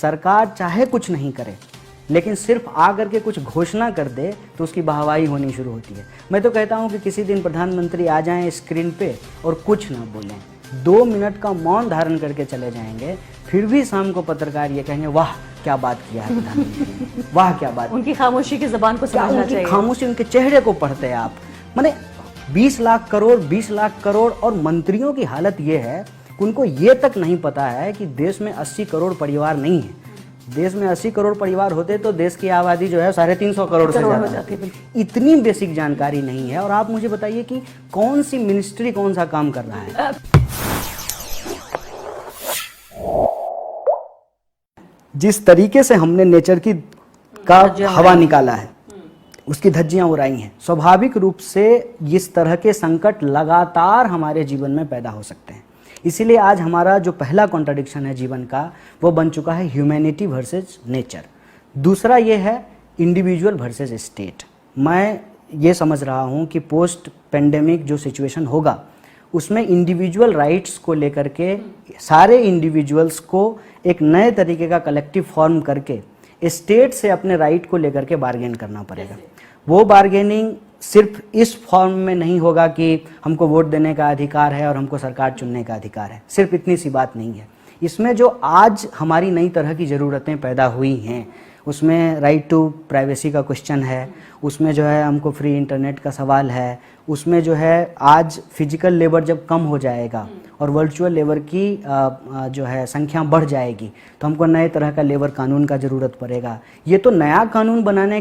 सरकार चाहे कुछ नहीं करे, लेकिन सिर्फ आ करके कुछ घोषणा कर दे तो उसकी वाहवाही होनी शुरू होती है। मैं तो कहता हूँ कि किसी दिन प्रधानमंत्री आ जाएं स्क्रीन पे और कुछ ना बोलें, 2 मिनट का मौन धारण करके चले जाएंगे, फिर भी शाम को पत्रकार ये कहेंगे वाह क्या बात किया है प्रधानमंत्री ने, वाह क्या बात। उनकी खामोशी की जबान को समझना चाहिए। खामोशी, उनके चेहरे को पढ़ते हैं आप। माने 20 लाख करोड़ और मंत्रियों की हालत ये है कि उनको ये तक नहीं पता है कि देश में 80 करोड़ परिवार नहीं है। देश में 80 करोड़ परिवार होते तो देश की आबादी जो है 350 करोड़ से ज्यादा हो जाती। इतनी बेसिक जानकारी नहीं है। और आप मुझे बताइए कि कौन सी मिनिस्ट्री कौन सा काम कर रहा है। जिस तरीके से हमने नेचर की का हवा निकाला है, उसकी धज्जियां उड़ाई हैं, स्वाभाविक रूप से इस तरह के संकट लगातार हमारे जीवन में पैदा हो सकते हैं। इसीलिए आज हमारा जो पहला कॉन्ट्रडिक्शन है जीवन का, वो बन चुका है ह्यूमैनिटी वर्सेस नेचर। दूसरा ये है इंडिविजुअल वर्सेस स्टेट। मैं ये समझ रहा हूँ कि पोस्ट पेंडेमिक जो सिचुएशन होगा उसमें इंडिविजुअल राइट्स को लेकर के सारे इंडिविजुअल्स को एक नए तरीके का कलेक्टिव फॉर्म करके स्टेट से अपने राइट को लेकर के बार्गेन करना पड़ेगा। वो बार्गेनिंग सिर्फ इस फॉर्म में नहीं होगा कि हमको वोट देने का अधिकार है और हमको सरकार चुनने का अधिकार है, सिर्फ इतनी सी बात नहीं है। इसमें जो आज हमारी नई तरह की ज़रूरतें पैदा हुई हैं, उसमें राइट टू प्राइवेसी का क्वेश्चन है, उसमें जो है हमको फ्री इंटरनेट का सवाल है, उसमें जो है आज फिजिकल लेबर जब कम हो जाएगा और वर्चुअल लेबर की जो है संख्या बढ़ जाएगी तो हमको नए तरह का लेबर कानून का ज़रूरत पड़ेगा। ये तो नया कानून बनाने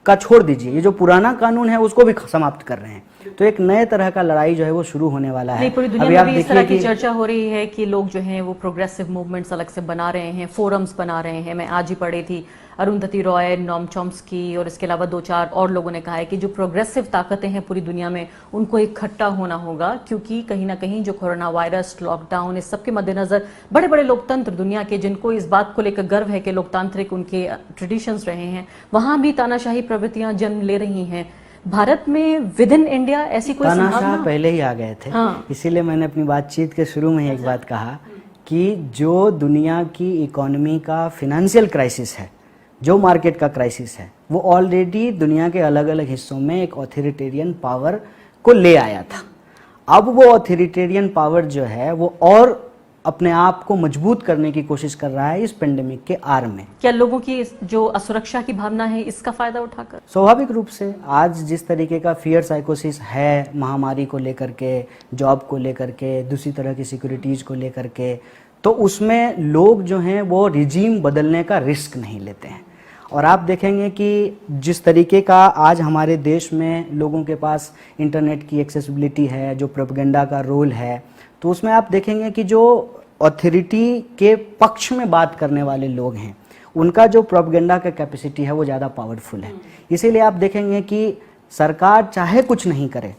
का छोड़ दीजिए, ये जो पुराना कानून है उसको भी समाप्त कर रहे हैं। तो एक नए तरह का लड़ाई जो है वो शुरू होने वाला है। पूरी दुनिया में भी इस तरह की चर्चा हो रही है कि लोग जो हैं वो प्रोग्रेसिव मूवमेंट्स अलग से बना रहे हैं, फोरम्स बना रहे हैं। मैं आज ही पढ़ी थी अरुंधति रॉय, नोम चॉम्स्की और इसके अलावा 2-4 और लोगों ने कहा है कि जो प्रोग्रेसिव ताकतें हैं पूरी दुनिया में उनको इकट्ठा होना होगा, क्योंकि कहीं ना कहीं जो कोरोना वायरस, लॉकडाउन, इस सबके मद्देनजर बड़े बड़े लोकतंत्र दुनिया के, जिनको इस बात को लेकर गर्व है कि लोकतांत्रिक उनके ट्रेडिशंस रहे हैं, वहां भी तानाशाही प्रवृत्तियां जन्म ले रही हैं। भारत में विद इन इंडिया ऐसी कोई तानाशाह पहले ही आ गए थे। हाँ। इसीलिए मैंने अपनी बातचीत के शुरू में ही एक बात कहा कि जो दुनिया की इकोनॉमी का फिनेंशियल क्राइसिस है, जो मार्केट का क्राइसिस है, वो ऑलरेडी दुनिया के अलग अलग हिस्सों में एक ऑथोरिटेरियन पावर को ले आया था। अब वो ऑथोरिटेरियन पावर जो है वो और अपने आप को मजबूत करने की कोशिश कर रहा है इस पेंडेमिक के आड़ में। क्या लोगों की जो असुरक्षा की भावना है इसका फायदा उठाकर? स्वाभाविक रूप से आज जिस तरीके का फियर साइकोसिस है महामारी को लेकर के, जॉब को लेकर के, दूसरी तरह की सिक्योरिटीज को लेकर के, तो उसमें लोग जो हैं वो रिजीम बदलने का रिस्क नहीं लेते हैं। और आप देखेंगे कि जिस तरीके का आज हमारे देश में लोगों के पास इंटरनेट की एक्सेसिबिलिटी है, जो प्रोपेगेंडा का रोल है, तो उसमें आप देखेंगे कि जो अथॉरिटी के पक्ष में बात करने वाले लोग हैं उनका जो प्रोपेगेंडा का कैपेसिटी है वो ज़्यादा पावरफुल है। इसीलिए आप देखेंगे कि सरकार चाहे कुछ नहीं करे,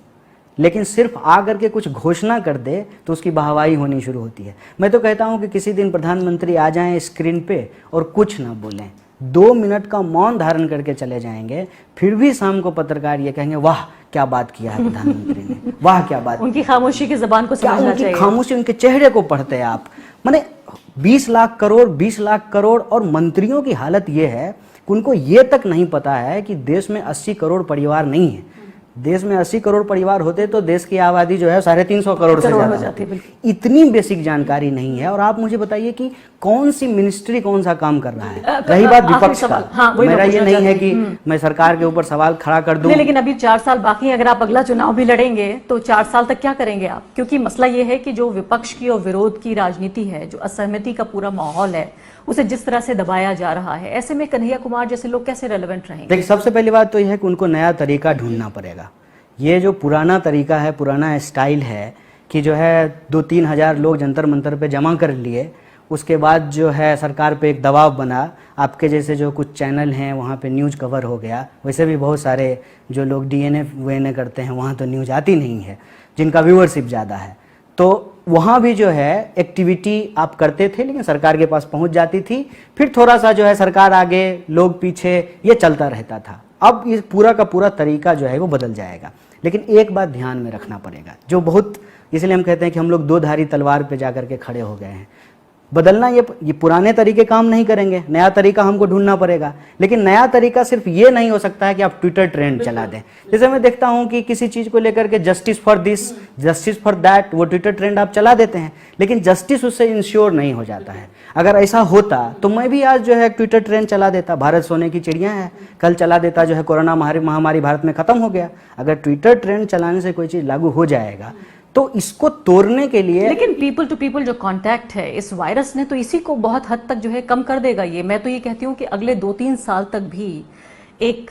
लेकिन सिर्फ आ करके कुछ घोषणा कर दे तो उसकी वाहवाही होनी शुरू होती है। मैं तो कहता हूं कि किसी दिन प्रधानमंत्री आ जाएं स्क्रीन पे और कुछ ना बोलें, 2 मिनट का मौन धारण करके चले जाएंगे, फिर भी शाम को पत्रकार ये कहेंगे वाह क्या बात किया है प्रधानमंत्री ने, वाह क्या बात। उनकी खामोशी की जबान को समझना चाहिए। खामोशी, उनके चेहरे को पढ़ते हैं आप। माने 20 लाख करोड़ और मंत्रियों की हालत ये है कि उनको ये तक नहीं पता है कि देश में 80 करोड़ परिवार नहीं है। देश में 80 करोड़ परिवार होते तो देश की आबादी जो है 350 करोड़ से ज्यादा हो जाती। इतनी बेसिक जानकारी नहीं है। और आप मुझे बताइए कि कौन सी मिनिस्ट्री कौन सा काम कर रहा है। रही बात विपक्ष का, हाँ, मेरा ये नहीं है कि मैं सरकार के ऊपर सवाल खड़ा कर दूं, लेकिन अभी 4 साल बाकी है। अगर आप अगला चुनाव भी लड़ेंगे तो 4 साल तक क्या करेंगे आप? क्योंकि मसला ये है कि जो विपक्ष की और विरोध की राजनीति है, जो असहमति का पूरा माहौल है, उसे जिस तरह से दबाया जा रहा है, ऐसे में कन्हैया कुमार जैसे लोग कैसे रेलेवेंट रहेंगे? देखिए, सबसे पहली बात तो यह है कि उनको नया तरीका ढूंढना पड़ेगा। ये जो पुराना तरीका है, पुराना स्टाइल है कि जो है 2-3 हज़ार लोग जंतर मंतर पे जमा कर लिए, उसके बाद जो है सरकार पे एक दबाव बना, आपके जैसे जो कुछ चैनल हैं वहाँ पे न्यूज़ कवर हो गया। वैसे भी बहुत सारे जो लोग डीएनए वीएनए करते हैं वहाँ तो न्यूज़ आती नहीं है, जिनका व्यूअरशिप ज़्यादा है, तो वहाँ भी जो है एक्टिविटी आप करते थे लेकिन सरकार के पास पहुँच जाती थी, फिर थोड़ा सा जो है सरकार आगे लोग पीछे, ये चलता रहता था। अब ये पूरा का पूरा तरीका जो है वो बदल जाएगा। लेकिन एक बात ध्यान में रखना पड़ेगा, जो बहुत, इसलिए हम कहते हैं कि हम लोग 2 धारी तलवार पे जाकर के खड़े हो गए हैं। बदलना, ये पुराने तरीके काम नहीं करेंगे, नया तरीका हमको ढूंढना पड़ेगा। लेकिन नया तरीका सिर्फ ये नहीं हो सकता है कि आप ट्विटर ट्रेंड चला दें। जैसे मैं देखता हूं कि किसी चीज को लेकर के justice for this, justice for that, वो ट्विटर ट्रेंड आप चला देते हैं, लेकिन जस्टिस उससे इंश्योर नहीं हो जाता है। अगर ऐसा होता तो मैं भी आज जो है ट्विटर ट्रेंड चला देता, भारत सोने की चिड़िया है, कल चला देता जो है कोरोना महामारी भारत में खत्म हो गया। अगर ट्विटर ट्रेंड चलाने से कोई चीज लागू हो जाएगा तो इसको तोड़ने के लिए, लेकिन पीपल टू पीपल जो कांटेक्ट है इस वायरस ने, तो इसी को बहुत हद तक जो है कम कर देगा। ये मैं तो ये कहती हूँ कि अगले 2-3 साल तक भी एक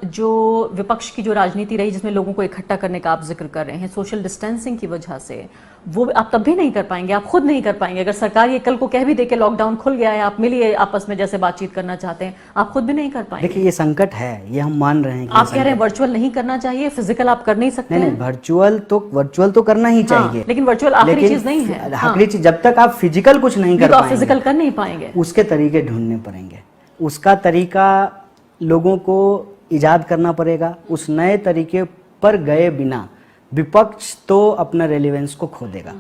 जो विपक्ष की जो राजनीति रही जिसमें लोगों को इकट्ठा करने का आप जिक्र कर रहे हैं, सोशल डिस्टेंसिंग की वजह से, वो आप तब भी नहीं कर पाएंगे, आप खुद नहीं कर पाएंगे। अगर सरकार ये कल को कह भी दे के लॉकडाउन खुल गया है, आप मिलिए आपस में जैसे बातचीत करना चाहते हैं, आप खुद भी नहीं कर पाएंगे। देखिए ये संकट है, ये हम मान रहे हैं कि आप कह रहे हैं वर्चुअल नहीं करना चाहिए, फिजिकल आप कर नहीं सकते। नहीं, वर्चुअल तो करना ही चाहिए, लेकिन वर्चुअल आखिरी चीज नहीं है। आखिरी चीज, जब तक आप फिजिकल कुछ नहीं कर पाएंगे, फिजिकल कर नहीं पाएंगे, उसके तरीके ढूंढने पड़ेंगे, उसका तरीका लोगों को इजाद करना पड़ेगा। उस नए तरीके पर गए बिना विपक्ष तो अपना रेलेवेंस को खो देगा।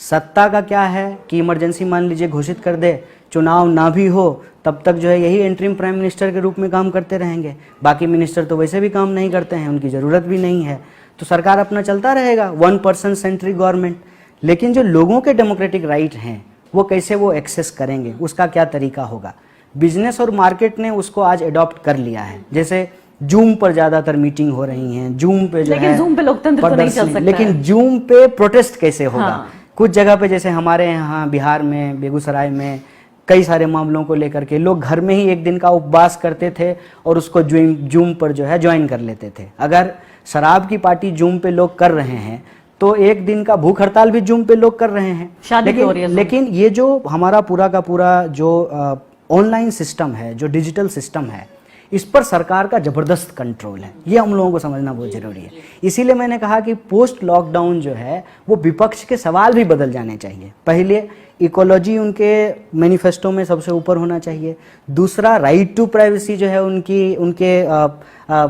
सत्ता का क्या है कि इमरजेंसी मान लीजिए घोषित कर दे, चुनाव ना भी हो तब तक जो है यही इंटरिम प्राइम मिनिस्टर के रूप में काम करते रहेंगे। बाकी मिनिस्टर तो वैसे भी काम नहीं करते हैं, उनकी ज़रूरत भी नहीं है, तो सरकार अपना चलता रहेगा, 1% सेंट्रल गवर्नमेंट। लेकिन जो लोगों के डेमोक्रेटिक राइट हैं वो कैसे वो एक्सेस करेंगे, उसका क्या तरीका होगा। बिजनेस और मार्केट ने उसको आज अडॉप्ट कर लिया है। जैसे जूम पर ज्यादातर मीटिंग हो रही हैं, जूम पे जो है, जूम पे लोकतंत्र तो नहीं चल सकता, लेकिन जूम पे प्रोटेस्ट कैसे होगा। कुछ जगह पे जैसे हमारे यहाँ बिहार में, बेगूसराय में कई सारे मामलों को लेकर के लोग घर में ही एक दिन का उपवास करते थे और उसको जूम पर जो है ज्वाइन कर लेते थे। अगर शराब की पार्टी जूम पे लोग कर रहे हैं तो एक दिन का भूख हड़ताल भी जूम पे लोग कर रहे हैं। लेकिन ये जो हमारा पूरा का पूरा जो ऑनलाइन सिस्टम है, जो डिजिटल सिस्टम है, इस पर सरकार का जबरदस्त कंट्रोल है। ये हम लोगों को समझना बहुत जरूरी है। इसीलिए मैंने कहा कि पोस्ट लॉकडाउन जो है वो विपक्ष के सवाल भी बदल जाने चाहिए। पहले इकोलॉजी उनके मैनिफेस्टो में सबसे ऊपर होना चाहिए। दूसरा, राइट टू प्राइवेसी जो है उनके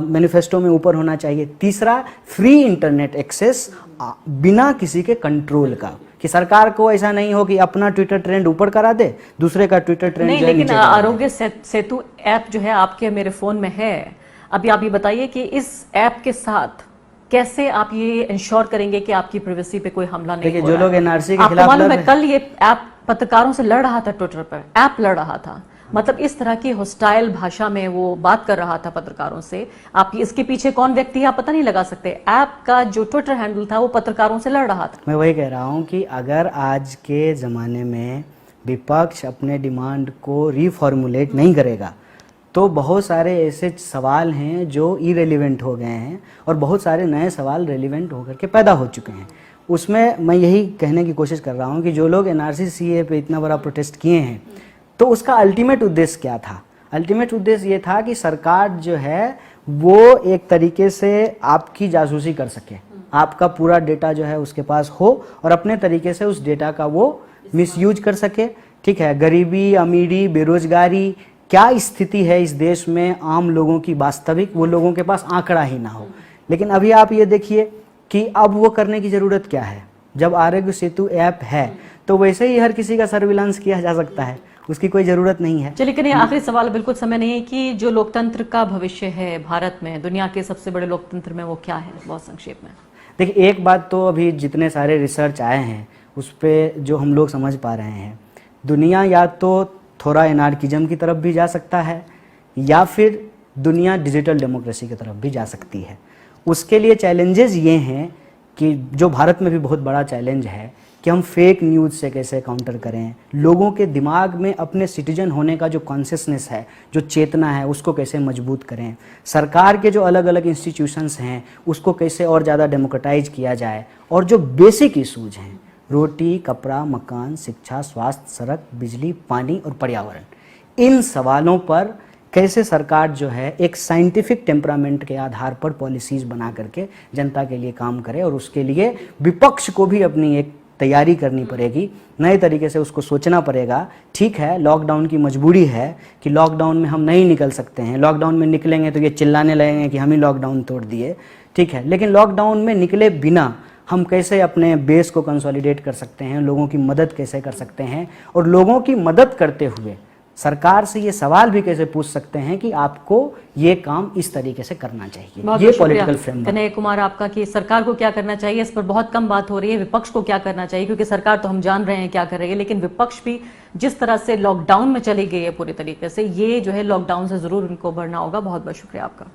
मैनिफेस्टो में ऊपर होना चाहिए। तीसरा, फ्री इंटरनेट एक्सेस बिना किसी के कंट्रोल का, कि सरकार को ऐसा नहीं हो कि अपना ट्विटर ट्रेंड ऊपर करा दे, दूसरे का ट्विटर ट्रेंड नहीं। लेकिन आरोग्य सेतु ऐप जो है आपके मेरे फोन में है। अभी आप ये बताइए कि इस ऐप के साथ कैसे आप ये इंश्योर करेंगे कि आपकी प्राइवेसी पे कोई हमला नहीं हो रहा है। जो लोग एनआरसी के खिलाफ मालूम है, कल ये ऐप पत्रकारों से लड़ रहा था, ट्विटर पर ऐप लड़ रहा था, मतलब इस तरह की होस्टाइल भाषा में वो बात कर रहा था पत्रकारों से। आप इसके पीछे कौन व्यक्ति है आप पता नहीं लगा सकते। ऐप का जो ट्विटर हैंडल था वो पत्रकारों से लड़ रहा था। मैं वही कह रहा हूं कि अगर आज के ज़माने में विपक्ष अपने डिमांड को रीफॉर्मुलेट नहीं करेगा तो बहुत सारे ऐसे सवाल हैं जो इरेलीवेंट हो गए हैं और बहुत सारे नए सवाल रेलिवेंट होकर के पैदा हो चुके हैं। उसमें मैं यही कहने की कोशिश कर रहा हूं कि जो लोग एनआरसी सीए पे इतना बड़ा प्रोटेस्ट किए हैं तो उसका अल्टीमेट उद्देश्य क्या था। अल्टीमेट उद्देश्य ये था कि सरकार जो है वो एक तरीके से आपकी जासूसी कर सके, आपका पूरा डेटा जो है उसके पास हो और अपने तरीके से उस डेटा का वो मिसयूज कर सके। ठीक है, गरीबी, अमीरी, बेरोजगारी, क्या स्थिति है इस देश में आम लोगों की वास्तविक, वो लोगों के पास आंकड़ा ही ना हो। लेकिन अभी आप ये देखिए कि अब वो करने की ज़रूरत क्या है। जब आरोग्य सेतु ऐप है तो वैसे ही हर किसी का सर्विलांस किया जा सकता है, उसकी कोई ज़रूरत नहीं है। चलिए करिए, आखिरी सवाल, बिल्कुल समय नहीं है, कि जो लोकतंत्र का भविष्य है भारत में, दुनिया के सबसे बड़े लोकतंत्र में, वो क्या है बहुत संक्षेप में। देखिए, एक बात तो अभी जितने सारे रिसर्च आए हैं उस पर जो हम लोग समझ पा रहे हैं, दुनिया या तो थोड़ा एनार्किज्म की तरफ भी जा सकता है या फिर दुनिया डिजिटल डेमोक्रेसी की तरफ भी जा सकती है। उसके लिए चैलेंजेस ये हैं कि जो भारत में भी बहुत बड़ा चैलेंज है कि हम फेक न्यूज़ से कैसे काउंटर करें, लोगों के दिमाग में अपने सिटीजन होने का जो कॉन्शियसनेस है, जो चेतना है, उसको कैसे मजबूत करें, सरकार के जो अलग अलग इंस्टीट्यूशंस हैं उसको कैसे और ज़्यादा डेमोक्रेटाइज किया जाए, और जो बेसिक इशूज हैं, रोटी, कपड़ा, मकान, शिक्षा, स्वास्थ्य, सड़क, बिजली, पानी और पर्यावरण, इन सवालों पर कैसे सरकार जो है एक साइंटिफिक टेम्परामेंट के आधार पर पॉलिसीज बना करके जनता के लिए काम करे। और उसके लिए विपक्ष को भी अपनी एक तैयारी करनी पड़ेगी, नए तरीके से उसको सोचना पड़ेगा। ठीक है, लॉकडाउन की मजबूरी है कि लॉकडाउन में हम नहीं निकल सकते हैं, लॉकडाउन में निकलेंगे तो ये चिल्लाने लगेंगे कि हम ही लॉकडाउन तोड़ दिए। ठीक है, लेकिन लॉकडाउन में निकले बिना हम कैसे अपने बेस को कंसोलिडेट कर सकते हैं, लोगों की मदद कैसे कर सकते हैं, और लोगों की मदद करते हुए सरकार से ये सवाल भी कैसे पूछ सकते हैं कि आपको ये काम इस तरीके से करना चाहिए। ये पॉलिटिकल फ्रेमवर्क। कन्हैया कुमार, आपका कि सरकार को क्या करना चाहिए, इस पर बहुत कम बात हो रही है। विपक्ष को क्या करना चाहिए, क्योंकि सरकार तो हम जान रहे हैं क्या कर रही है, लेकिन विपक्ष भी जिस तरह से लॉकडाउन में चली गई है पूरी तरीके से, ये जो है लॉकडाउन से जरूर उनको बढ़ना होगा। बहुत बहुत शुक्रिया आपका।